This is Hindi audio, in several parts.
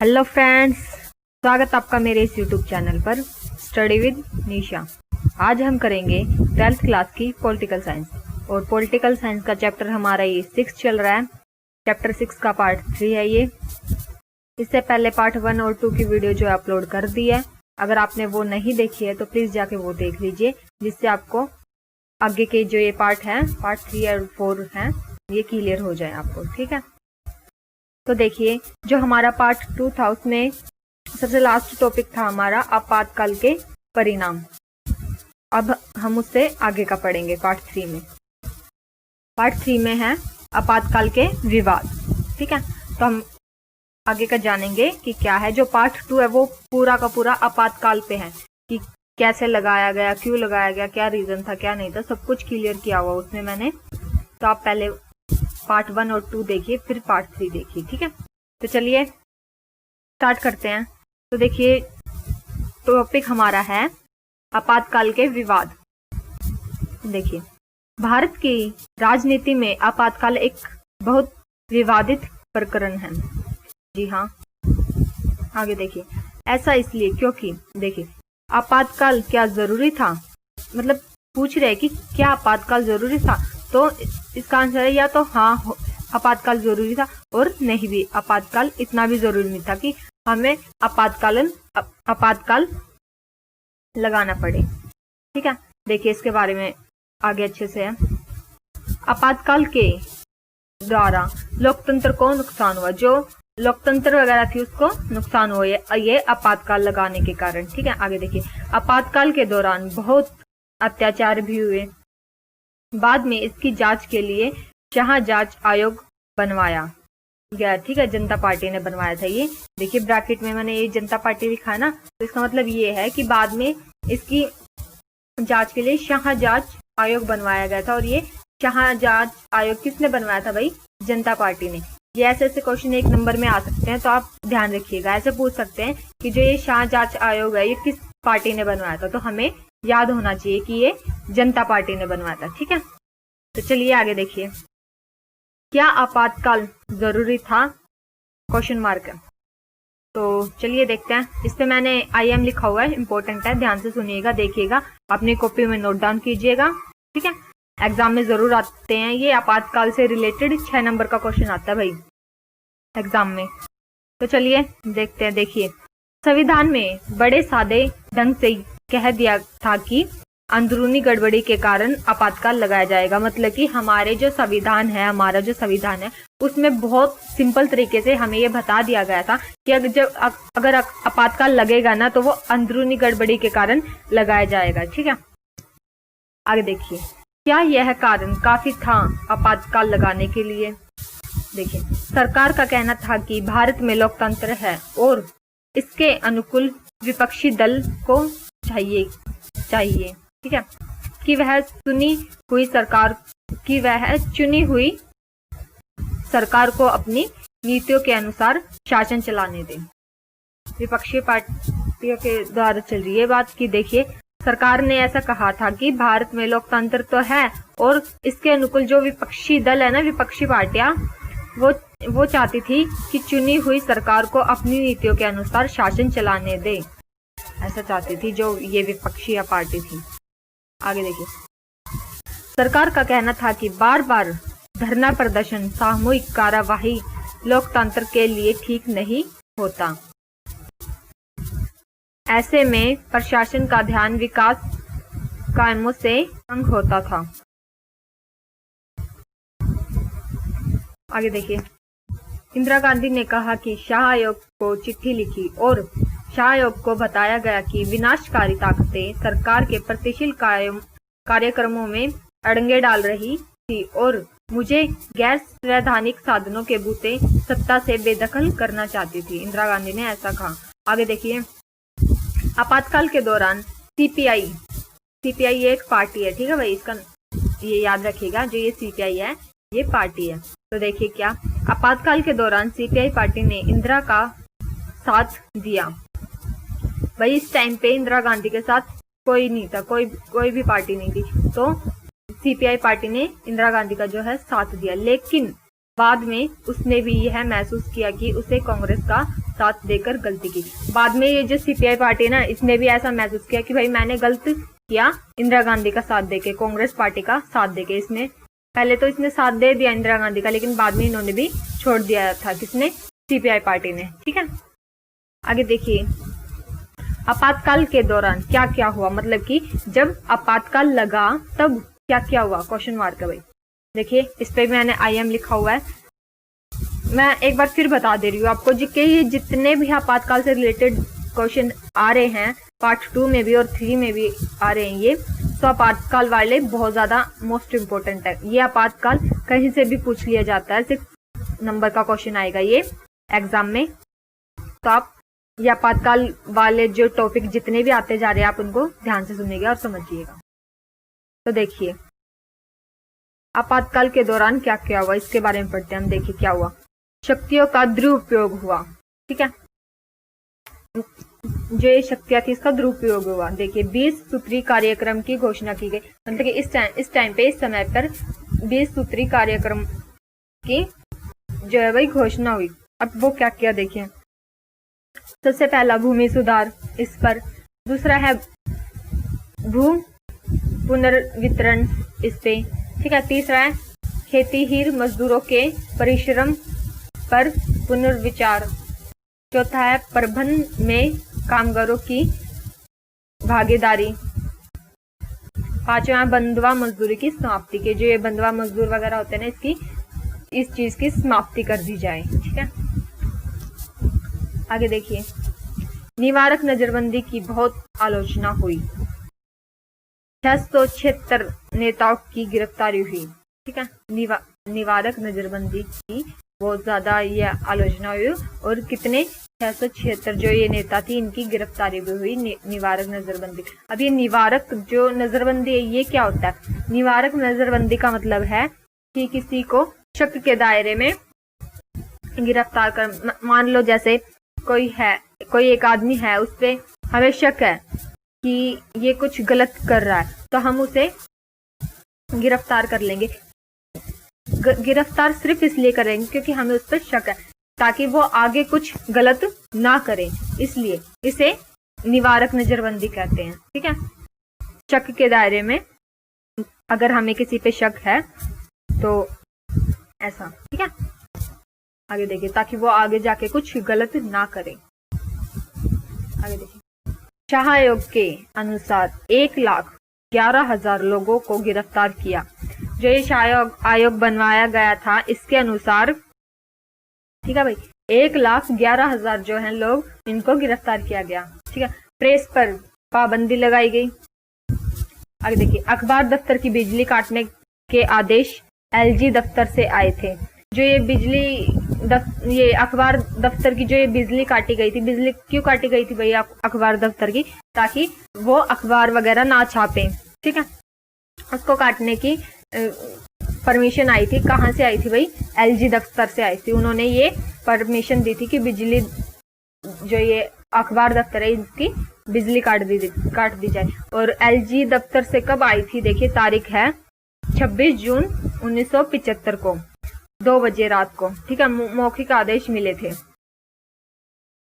हेलो फ्रेंड्स, स्वागत आपका मेरे इस यूट्यूब चैनल पर स्टडी विद निशा। आज हम करेंगे 12th क्लास की पॉलिटिकल साइंस और पॉलिटिकल साइंस का चैप्टर हमारा ये 6 चल रहा है। चैप्टर 6 का पार्ट 3 है ये। इससे पहले पार्ट 1 और 2 की वीडियो जो अपलोड कर दी है। अगर आपने वो नहीं देखी है तो प्लीज जाके वो देख लीजिए, जिससे आपको आगे के जो ये पार्ट है, पार्ट 3 और 4 है, ये क्लियर हो जाए आपको। ठीक है, तो देखिए जो हमारा पार्ट 2 था उसमें सबसे लास्ट टॉपिक था हमारा आपातकाल के परिणाम। अब हम उससे आगे का पढ़ेंगे पार्ट 3 में। पार्ट 3 में है आपातकाल के विवाद। ठीक है, तो हम आगे का जानेंगे कि क्या है। जो पार्ट 2 है वो पूरा का पूरा आपातकाल पे है कि कैसे लगाया गया, क्यों लगाया गया, क्या रीजन था, क्या नहीं था, सब कुछ क्लियर किया हुआ उसमें मैंने। तो आप पहले पार्ट 1 और 2 देखिए, फिर पार्ट 3 देखिए। ठीक है, तो चलिए स्टार्ट करते हैं। तो देखिए टॉपिक हमारा है आपातकाल के विवाद। देखिए भारत की राजनीति में आपातकाल एक बहुत विवादित प्रकरण है। जी हाँ, आगे देखिए। ऐसा इसलिए क्योंकि देखिए आपातकाल क्या जरूरी था, मतलब पूछ रहे हैं कि क्या आपातकाल जरूरी था। तो इसका आंसर है या तो हाँ आपातकाल जरूरी था, और नहीं भी, आपातकाल इतना भी जरूरी नहीं था कि हमें आपातकाल लगाना पड़े। ठीक है, देखिए इसके बारे में आगे अच्छे से है। आपातकाल के द्वारा लोकतंत्र को नुकसान हुआ, जो लोकतंत्र वगैरह थी उसको नुकसान हुआ ये आपातकाल लगाने के कारण। ठीक है, आगे देखिए। आपातकाल के दौरान बहुत अत्याचार भी हुए। बाद में इसकी जांच के लिए शाह जांच आयोग बनवाया गया। ठीक है, जनता पार्टी ने बनवाया था ये। देखिए ब्रैकेट में मैंने ये जनता पार्टी लिखा है ना, तो इसका मतलब ये है कि बाद में इसकी जांच के लिए शाह जांच आयोग बनवाया गया था। और ये शाह जांच आयोग किसने बनवाया था भाई? जनता पार्टी ने। ये ऐसे क्वेश्चन 1 नंबर में आ सकते हैं, तो आप ध्यान रखिएगा। ऐसे पूछ सकते हैं कि जो ये शाह जांच आयोग है ये किस पार्टी ने बनवाया था, तो हमें याद होना चाहिए कि ये जनता पार्टी ने बनवाया था। ठीक है, तो चलिए आगे देखिए। क्या आपातकाल जरूरी था? क्वेश्चन मार्क है। तो चलिए देखते हैं। इस पे मैंने IM लिखा हुआ है, इंपॉर्टेंट है, ध्यान से सुनिएगा, देखिएगा, अपनी कॉपी में नोट डाउन कीजिएगा। ठीक है, एग्जाम में जरूर आते हैं ये। आपातकाल से रिलेटेड 6 नंबर का क्वेश्चन आता है भाई एग्जाम में। तो चलिए देखते हैं। देखिए संविधान में बड़े सादे ढंग से कह दिया था कि अंदरूनी गड़बड़ी के कारण आपातकाल लगाया जाएगा। मतलब कि हमारे जो संविधान है, हमारा जो संविधान है उसमें बहुत सिंपल तरीके से हमें ये बता दिया गया था कि अगर आपातकाल लगेगा ना तो वो अंदरूनी गड़बड़ी के कारण लगाया जाएगा। ठीक है, आगे देखिए। क्या यह कारण काफी था आपातकाल लगाने के लिए? देखिए सरकार का कहना था कि भारत में लोकतंत्र है और इसके अनुकूल विपक्षी दल को चाहिए। ठीक है, कि वह चुनी हुई सरकार को अपनी नीतियों के अनुसार शासन चलाने दे। विपक्षी पार्टियों के द्वारा चल रही है बात की देखिए सरकार ने ऐसा कहा था कि भारत में लोकतंत्र तो है और इसके अनुकूल जो विपक्षी दल है ना, विपक्षी पार्टियां, वो चाहती थी कि चुनी हुई सरकार को अपनी नीतियों के अनुसार शासन चलाने दे। ऐसा चाहती थी जो ये विपक्षी पार्टी थी। आगे देखिए। सरकार का कहना था कि बार बार धरना प्रदर्शन, सामूहिक कार्यवाही लोकतंत्र के लिए ठीक नहीं होता। ऐसे में प्रशासन का ध्यान विकास कामों से तंग होता था। आगे देखिए। इंदिरा गांधी ने कहा कि शाह आयोग को चिट्ठी लिखी और शाह आयोग को बताया गया कि विनाशकारी ताकतें सरकार के प्रगतिशील कार्यक्रमों में अड़ंगे डाल रही थी और मुझे गैर संवैधानिक साधनों के बूते सत्ता से बेदखल करना चाहती थी। इंदिरा गांधी ने ऐसा कहा। आगे देखिए। आपातकाल के दौरान CPI एक पार्टी है। ठीक है भाई, इसका ये याद रखिएगा, जो ये CPI है ये पार्टी है। तो देखिए क्या आपातकाल के दौरान CPI पार्टी ने इंदिरा का साथ दिया। भाई इस टाइम पे इंदिरा गांधी के साथ कोई नहीं था, कोई भी पार्टी नहीं थी, तो CPI पार्टी ने इंदिरा गांधी का जो है साथ दिया। लेकिन बाद में उसने भी यह महसूस किया कि उसे कांग्रेस का साथ देकर गलती की। बाद में ये जो सीपीआई पार्टी है ना, इसने भी ऐसा महसूस किया कि भाई मैंने गलत किया इंदिरा गांधी का साथ देके, कांग्रेस पार्टी का साथ देके। इसने पहले तो इसने साथ दे दिया इंदिरा गांधी का, लेकिन बाद में इन्होंने भी छोड़ दिया था, किसने, सीपीआई पार्टी ने। ठीक है, आगे देखिए आपातकाल के दौरान क्या क्या हुआ, मतलब कि जब आपातकाल लगा तब क्या क्या हुआ, क्वेश्चन मार्क है भाई। देखिए इस पे मैंने IM लिखा हुआ है, मैं एक बार फिर बता दे रही हूँ आपको जी कि ये जितने भी आपातकाल से रिलेटेड क्वेश्चन आ रहे हैं पार्ट 2 में भी और 3 में भी आ रहे हैं ये, तो आपातकाल वाले बहुत ज्यादा मोस्ट इम्पोर्टेंट है। ये आपातकाल कहीं से भी पूछ लिया जाता है, 6 नंबर का क्वेश्चन आएगा ये एग्जाम में। तो आप ये आपातकाल वाले जो टॉपिक जितने भी आते जा रहे हैं आप उनको ध्यान से सुनिएगा और समझिएगा। तो देखिए आपातकाल के दौरान क्या क्या हुआ, इसके बारे में पढ़ते हैं हम। देखिए क्या हुआ, शक्तियों का दुरुपयोग हुआ। ठीक है, जो ये शक्तियां थी इसका दुरुपयोग हुआ। देखिए 20 सूत्री कार्यक्रम की घोषणा की गई, मतलब कि इस टाइम पे, इस समय पर 20 सूत्री कार्यक्रम की जो है वही घोषणा हुई। अब वो क्या किया देखिए, सबसे पहला भूमि सुधार इस पर, दूसरा है भू पुनर्वितरण इस पे, ठीक है, तीसरा है खेतीहीर मजदूरों के परिश्रम पर पुनर्विचार, चौथा है प्रबंध में कामगारों की भागीदारी, पांचवा बंधुआ मजदूरी की समाप्ति के, जो ये बंधुआ मजदूर वगैरह होते हैं ना, इस चीज की समाप्ति कर दी जाए। ठीक है, आगे देखिए निवारक नजरबंदी की बहुत आलोचना हुई, 676 नेताओं की गिरफ्तारी हुई। ठीक है, निवारक नजरबंदी की बहुत ज्यादा ये आलोचना हुई और कितने 676 जो ये नेता थी इनकी गिरफ्तारी भी हुई निवारक नजरबंदी। अब ये निवारक जो नजरबंदी है ये क्या होता है, निवारक नजरबंदी का मतलब है कि किसी को शक के दायरे में गिरफ्तार कर, मान लो जैसे कोई एक आदमी है, उस पे हमें शक है कि ये कुछ गलत कर रहा है, तो हम उसे गिरफ्तार कर लेंगे। गिरफ्तार सिर्फ इसलिए करेंगे क्योंकि हमें उस पर शक है, ताकि वो आगे कुछ गलत ना करे, इसलिए इसे निवारक नजरबंदी कहते हैं। ठीक है, शक के दायरे में अगर हमें किसी पे शक है तो ऐसा। ठीक है, आगे देखिए, ताकि वो आगे जाके कुछ गलत ना करे। आगे देखिए शाह आयोग के अनुसार 1,11,000 लोगों को गिरफ्तार किया। जो ये शाह आयोग बनवाया गया था इसके अनुसार, ठीक है भाई, 1,11,000 जो हैं लोग, इनको गिरफ्तार किया गया। ठीक है, प्रेस पर पाबंदी लगाई गई। आगे देखिए अखबार दफ्तर की बिजली काटने के आदेश LG दफ्तर से आए थे। जो ये अखबार दफ्तर की जो ये बिजली काटी गई थी, बिजली क्यों काटी गई थी भाई अखबार दफ्तर की, ताकि वो अखबार वगैरह ना छापे। ठीक है, उसको काटने की परमिशन आई थी, कहाँ से आई थी भाई, LG दफ्तर से आई थी। उन्होंने ये परमिशन दी थी कि बिजली जो ये अखबार दफ्तर है इसकी बिजली काट दी जाए। और LG दफ्तर से कब आई थी, देखिए तारीख है 26 जून 1975 को 2 बजे रात को। ठीक है, मौखिक आदेश मिले थे,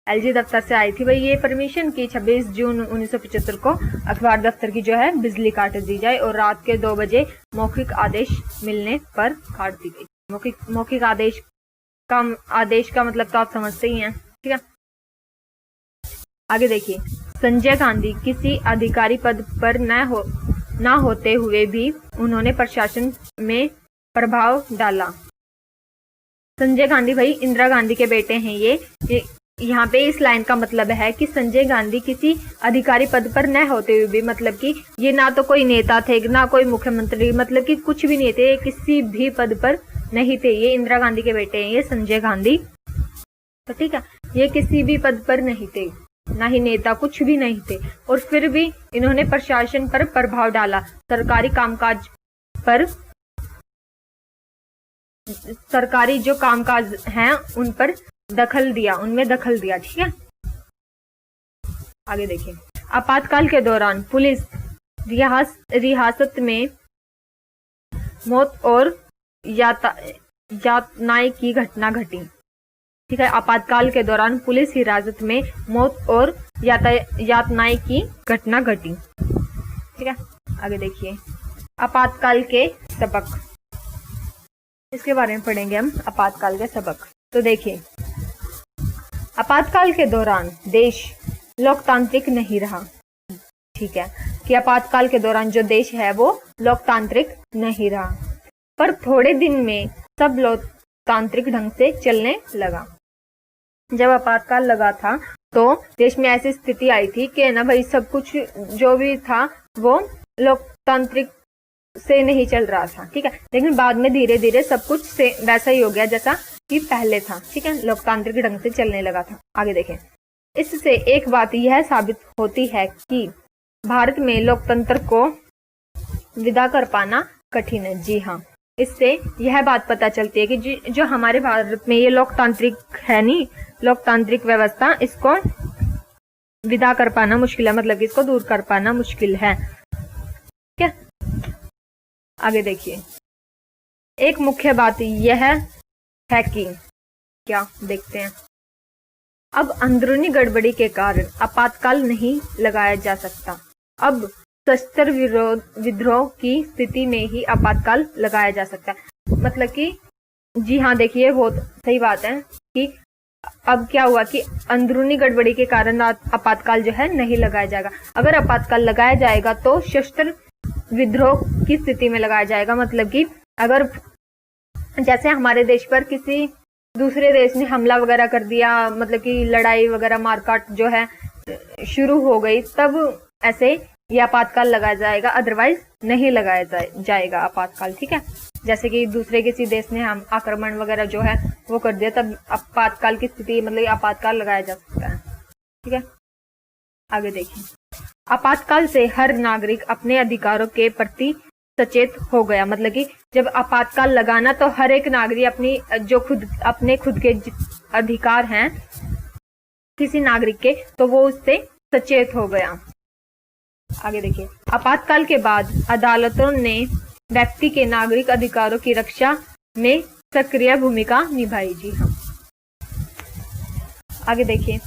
LG दफ्तर से आई थी भाई ये परमिशन की 26 जून 1975 को अखबार दफ्तर की जो है बिजली काट दी जाए, और रात के 2 बजे मौखिक आदेश मिलने पर काट दी गई। मौखिक आदेश का मतलब तो आप समझते ही हैं। ठीक है, आगे देखिए संजय गांधी किसी अधिकारी पद पर न होते हुए भी उन्होंने प्रशासन में प्रभाव डाला। संजय गांधी भाई इंदिरा गांधी के बेटे हैं। ये यहाँ पे इस लाइन का मतलब है कि संजय गांधी किसी अधिकारी पद पर न होते हुए भी, मतलब कि ये ना तो कोई नेता थे ना कोई मुख्यमंत्री, मतलब कि कुछ भी नहीं थे, किसी भी पद पर नहीं थे। ये इंदिरा गांधी के बेटे हैं, ये संजय गांधी। तो ठीक है, ये किसी भी पद पर नहीं थे, ना ही नेता, कुछ भी नहीं थे, और फिर भी इन्होंने प्रशासन पर प्रभाव डाला, सरकारी कामकाज पर, सरकारी जो कामकाज हैं उन पर उनमें दखल दिया। ठीक है, आगे देखिए आपातकाल के दौरान पुलिस रियासत में मौत और यातनाएं की घटना घटी। ठीक है, आपातकाल के दौरान पुलिस हिरासत में मौत और यातनाएं की घटना घटी। ठीक है, आगे देखिए आपातकाल के सबक, इसके बारे में पढ़ेंगे हम आपातकाल के सबक। तो देखिए आपातकाल के दौरान देश लोकतांत्रिक नहीं रहा। ठीक है, कि आपातकाल के दौरान जो देश है वो लोकतांत्रिक नहीं रहा, पर थोड़े दिन में सब लोकतांत्रिक ढंग से चलने लगा। जब आपातकाल लगा था तो देश में ऐसी स्थिति आई थी कि ना भाई सब कुछ जो भी था वो लोकतांत्रिक से नहीं चल रहा था। ठीक है, लेकिन बाद में धीरे धीरे सब कुछ से वैसा ही हो गया जैसा कि पहले था। ठीक है, लोकतांत्रिक ढंग से चलने लगा था। आगे देखें, इससे एक बात यह साबित होती है कि भारत में लोकतंत्र को विदा कर पाना कठिन है। जी हाँ, इससे यह बात पता चलती है कि जो हमारे भारत में ये लोकतांत्रिक है नहीं, लोकतांत्रिक व्यवस्था, इसको विदा कर पाना मुश्किल है, मतलब इसको दूर कर पाना मुश्किल है। ठीक है, आगे देखिए एक मुख्य बात यह है कि क्या देखते हैं, अब अंदरूनी गड़बड़ी के कारण आपातकाल नहीं लगाया जा सकता। अब सशस्त्र विद्रोह की स्थिति में ही आपातकाल लगाया जा सकता है। मतलब कि जी हाँ, देखिए बहुत सही बात है कि अब क्या हुआ कि अंदरूनी गड़बड़ी के कारण आपातकाल जो है नहीं लगाया जाएगा। अगर आपातकाल लगाया जाएगा तो सशस्त्र विद्रोह की स्थिति में लगाया जाएगा। मतलब कि अगर जैसे हमारे देश पर किसी दूसरे देश ने हमला वगैरह कर दिया, मतलब कि लड़ाई वगैरह मारकाट जो है शुरू हो गई, तब ऐसे ये आपातकाल लगाया जाएगा, अदरवाइज नहीं लगाया जाएगा आपातकाल। ठीक है, जैसे कि दूसरे किसी देश ने हम आक्रमण वगैरह जो है वो कर दिया, तब आपातकाल की स्थिति मतलब आपातकाल लगाया जा सकता है। ठीक है, आगे देखिए आपातकाल से हर नागरिक अपने अधिकारों के प्रति सचेत हो गया। मतलब कि जब आपातकाल लगाना तो हर एक नागरिक अपनी जो अपने खुद के अधिकार हैं किसी नागरिक के, तो वो उससे सचेत हो गया। आगे देखिए आपातकाल के बाद अदालतों ने व्यक्ति के नागरिक अधिकारों की रक्षा में सक्रिय भूमिका निभाई। जी हाँ, आगे देखिए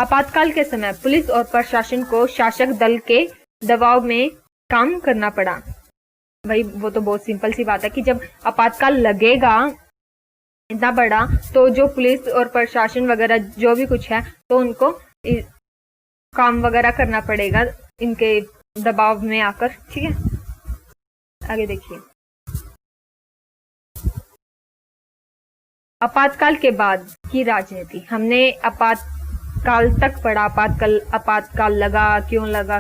आपातकाल के समय पुलिस और प्रशासन को शासक दल के दबाव में काम करना पड़ा। भाई वो तो बहुत सिंपल सी बात है कि जब आपातकाल लगेगा इतना बड़ा, तो जो पुलिस और प्रशासन वगैरह जो भी कुछ है तो उनको काम वगैरह करना पड़ेगा इनके दबाव में आकर। ठीक है, आगे देखिए आपातकाल के बाद की राजनीति। हमने आपातकाल तक पढ़ा, आपातकाल लगा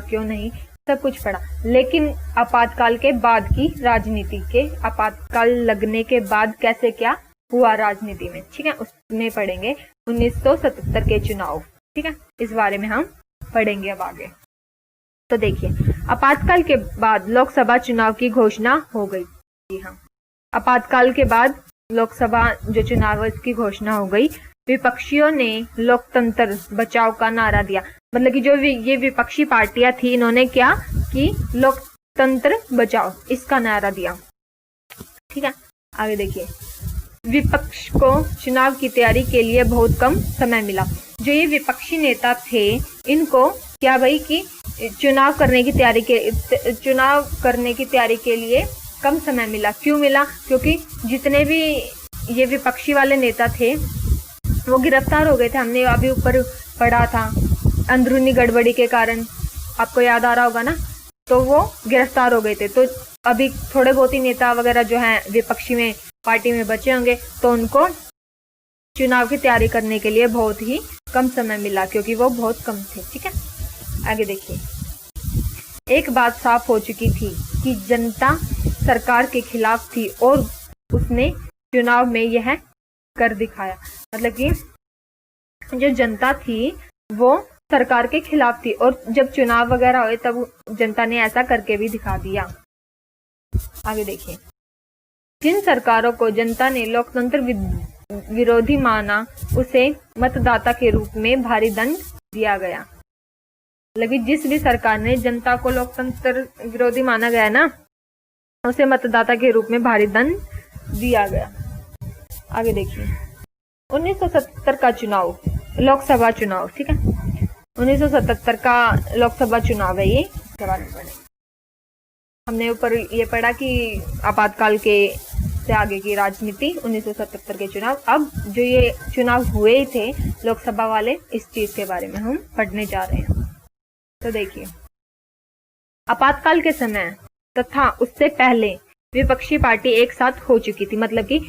क्यों नहीं, सब कुछ पढ़ा, लेकिन आपातकाल के बाद की राजनीति के आपातकाल लगने के बाद कैसे क्या हुआ राजनीति में। ठीक है, उसमें पढ़ेंगे 1977 के चुनाव। ठीक है, इस बारे में हम पढ़ेंगे अब आगे। तो देखिए आपातकाल के बाद लोकसभा चुनाव की घोषणा हो गई। जी हाँ, आपातकाल के बाद लोकसभा जो चुनाव है इसकी घोषणा हो गई। विपक्षियों ने लोकतंत्र बचाओ का नारा दिया। मतलब कि जो ये विपक्षी पार्टियां थी, इन्होंने क्या कि लोकतंत्र बचाओ इसका नारा दिया। ठीक है, आगे देखिए विपक्ष को चुनाव की तैयारी के लिए बहुत कम समय मिला। जो ये विपक्षी नेता थे इनको क्या भाई कि चुनाव करने की तैयारी के लिए कम समय मिला। क्यों मिला? क्योंकि जितने भी ये विपक्षी वाले नेता थे वो गिरफ्तार हो गए थे। हमने अभी ऊपर पढ़ा था अंदरूनी गड़बड़ी के कारण, आपको याद आ रहा होगा ना, तो वो गिरफ्तार हो गए थे। तो अभी थोड़े बहुत ही नेता वगैरह जो हैं विपक्षी में पार्टी में बचे होंगे, तो उनको चुनाव की तैयारी करने के लिए बहुत ही कम समय मिला क्योंकि वो बहुत कम थे। ठीक है, आगे देखिए एक बात साफ हो चुकी थी कि जनता सरकार के खिलाफ थी और उसने चुनाव में यह कर दिखाया। मतलब कि जो जनता थी वो सरकार के खिलाफ थी और जब चुनाव वगैरह हुए तब जनता ने ऐसा करके भी दिखा दिया। आगे देखिए जिन सरकारों को जनता ने लोकतंत्र विरोधी माना उसे मतदाता के रूप में भारी दंड दिया गया। मतलब जिस भी सरकार ने जनता को लोकतंत्र विरोधी माना गया ना, उसे मतदाता के रूप में भारी दंड दिया गया। आगे देखिए 1977 का चुनाव, लोकसभा चुनाव, ठीक है, 1977 का लोकसभा चुनाव है ये। इसके बारे में पढ़े, हमने ऊपर ये पढ़ा कि आपातकाल के से आगे की राजनीति, 1977 के चुनाव। अब जो ये चुनाव हुए थे लोकसभा वाले, इस चीज के बारे में हम पढ़ने जा रहे हैं। तो देखिए आपातकाल के समय तथा उससे पहले विपक्षी पार्टी एक साथ हो चुकी थी। मतलब कि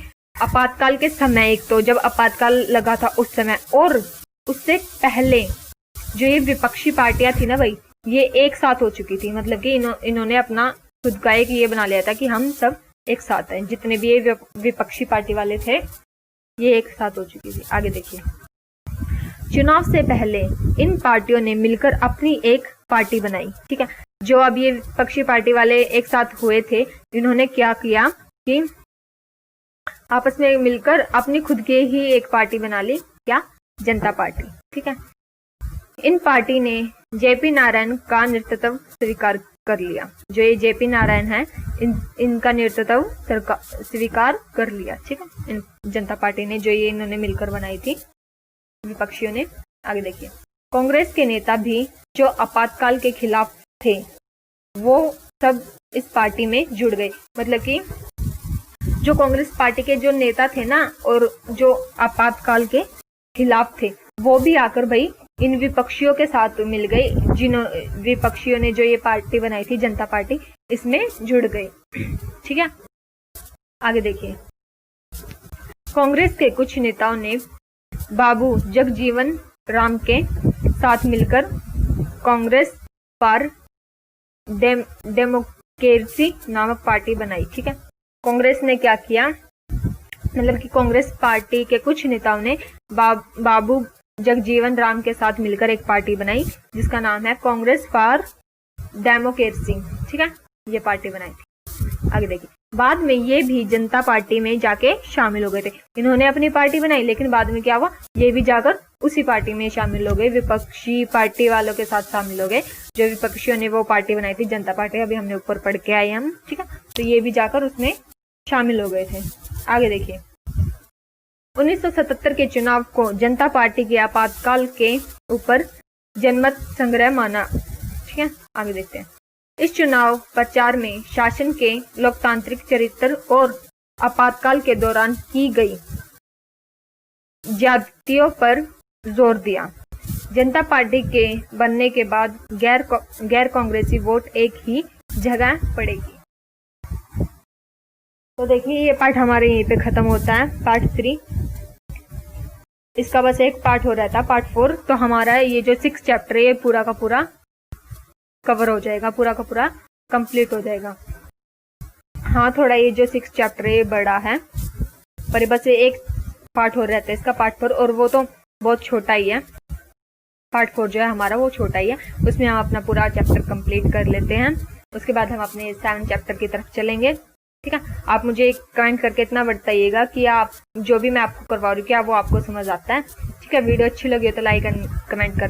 आपातकाल के समय, एक तो जब आपातकाल लगा था उस समय, और उससे पहले जो ये विपक्षी पार्टियां थी ना भाई, ये एक साथ हो चुकी थी। मतलब कि इन्होंने अपना खुद का एक ये बना लिया था कि हम सब एक साथ हैं, जितने भी ये विपक्षी पार्टी वाले थे ये एक साथ हो चुकी थी। आगे देखिए चुनाव से पहले इन पार्टियों ने मिलकर अपनी एक पार्टी बनाई, ठीक है। जो अब ये विपक्षी पार्टी वाले एक साथ हुए थे, इन्होंने क्या किया कि आपस में मिलकर अपनी खुद के ही एक पार्टी बना ली, क्या, जनता पार्टी, ठीक है। इन पार्टी ने जेपी नारायण का नेतृत्व स्वीकार कर लिया। जो ये जेपी नारायण है, इनका नेतृत्व स्वीकार कर लिया, ठीक है, इन जनता पार्टी ने, जो ये इन्होंने मिलकर बनाई थी विपक्षियों ने। आगे देखिए कांग्रेस के नेता भी जो आपातकाल के खिलाफ थे वो सब इस पार्टी में जुड़ गए। मतलब कि जो कांग्रेस पार्टी के जो नेता थे ना, और जो आपातकाल के खिलाफ थे, वो भी आकर भाई इन विपक्षियों के साथ मिल गए। जिन्हों विपक्षियों ने जो ये पार्टी बनाई थी जनता पार्टी, इसमें जुड़ गए, ठीक है। आगे देखिए कांग्रेस के कुछ नेताओं ने बाबू जगजीवन राम के साथ मिलकर कांग्रेस फॉर डेमोक्रेसी नामक पार्टी बनाई, ठीक है। कांग्रेस ने क्या किया, मतलब कि कांग्रेस पार्टी के कुछ नेताओं ने बाबू जगजीवन राम के साथ मिलकर एक पार्टी बनाई जिसका नाम है कांग्रेस फॉर डेमोक्रेसी, ठीक है, ये पार्टी बनाई थी। आगे देखिए बाद में ये भी जनता पार्टी में जाके शामिल हो गए थे। इन्होंने अपनी पार्टी बनाई, लेकिन बाद में क्या हुआ, ये भी जाकर उसी पार्टी में शामिल हो गए, विपक्षी पार्टी वालों के साथ शामिल हो गए। जो विपक्षियों ने वो पार्टी बनाई थी जनता पार्टी, अभी हमने ऊपर पढ़ के आए हम, ठीक है, तो ये भी जाकर उसमें शामिल हो गए थे। आगे देखिए 1977 के चुनाव को जनता पार्टी के आपातकाल के ऊपर जनमत संग्रह माना, ठीक है। आगे देखते हैं इस चुनाव प्रचार में शासन के लोकतांत्रिक चरित्र और आपातकाल के दौरान की गई ज्यादतियों पर जोर दिया। जनता पार्टी के बनने के बाद गैर कांग्रेसी वोट एक ही जगह पड़ेगी। तो देखिए ये पार्ट हमारे यहीं पे खत्म होता है, पार्ट 3। इसका बस एक पार्ट हो रहता है, पार्ट 4। तो हमारा ये जो 6 चैप्टर है ये पूरा का पूरा कवर हो जाएगा, पूरा का पूरा कंप्लीट हो जाएगा। हाँ थोड़ा ये जो 6 चैप्टर है ये बड़ा है, पर बस एक पार्ट हो रहता है इसका, पार्ट 4, और वो तो बहुत छोटा ही है। पार्ट 4 जो है हमारा वो छोटा ही है, उसमें हम अपना पूरा चैप्टर कंप्लीट कर लेते हैं। उसके बाद हम अपने 7 चैप्टर की तरफ चलेंगे, ठीक है। आप मुझे कमेंट करके इतना बताइएगा कि आप जो भी मैं आपको करवा रही हूँ क्या वो आपको समझ आता है, ठीक है। वीडियो अच्छी लगी हो तो लाइक एंड कमेंट कर